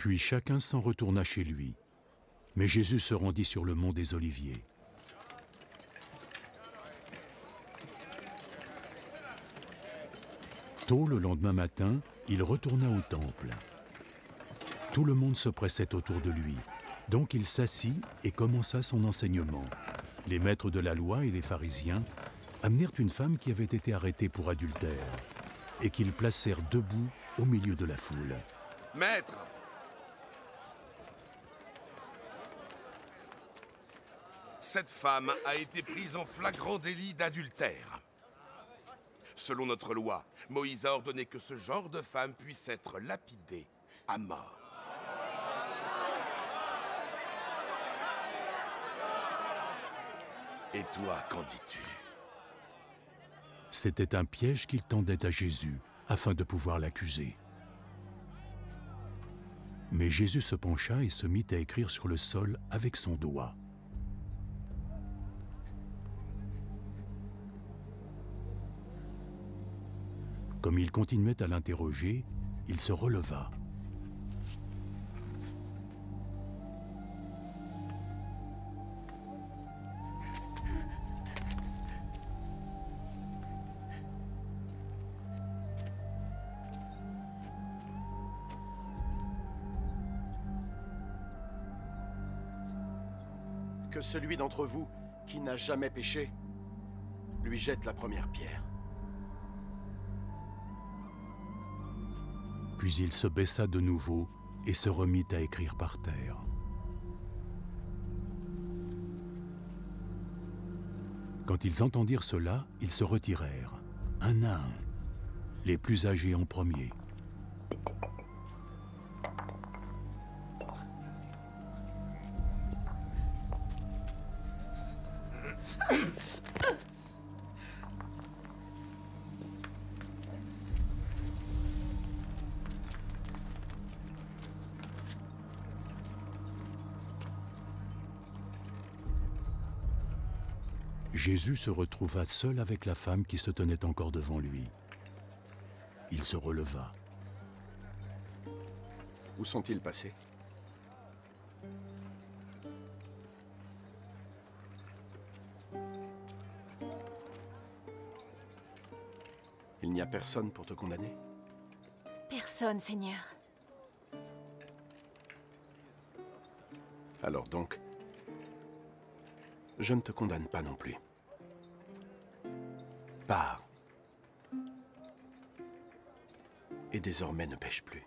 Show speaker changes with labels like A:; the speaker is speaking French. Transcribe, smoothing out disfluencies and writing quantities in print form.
A: Puis chacun s'en retourna chez lui. Mais Jésus se rendit sur le mont des Oliviers. Tôt le lendemain matin, il retourna au temple. Tout le monde se pressait autour de lui. Donc il s'assit et commença son enseignement. Les maîtres de la loi et les pharisiens amenèrent une femme qui avait été arrêtée pour adultère et qu'ils placèrent debout au milieu de la foule.
B: Maître! Cette femme a été prise en flagrant délit d'adultère. Selon notre loi, Moïse a ordonné que ce genre de femme puisse être lapidée à mort. Et toi, qu'en dis-tu?
A: C'était un piège qu'il tendait à Jésus afin de pouvoir l'accuser. Mais Jésus se pencha et se mit à écrire sur le sol avec son doigt. Comme il continuait à l'interroger, il se releva.
C: Que celui d'entre vous qui n'a jamais péché lui jette la première pierre.
A: Puis il se baissa de nouveau et se remit à écrire par terre. Quand ils entendirent cela, ils se retirèrent, un à un, les plus âgés en premier. Jésus se retrouva seul avec la femme qui se tenait encore devant lui. Il se releva.
C: Où sont-ils passés? Il n'y a personne pour te condamner?
D: Personne, Seigneur.
C: Alors donc, je ne te condamne pas non plus. Pars. Et désormais ne pêche plus.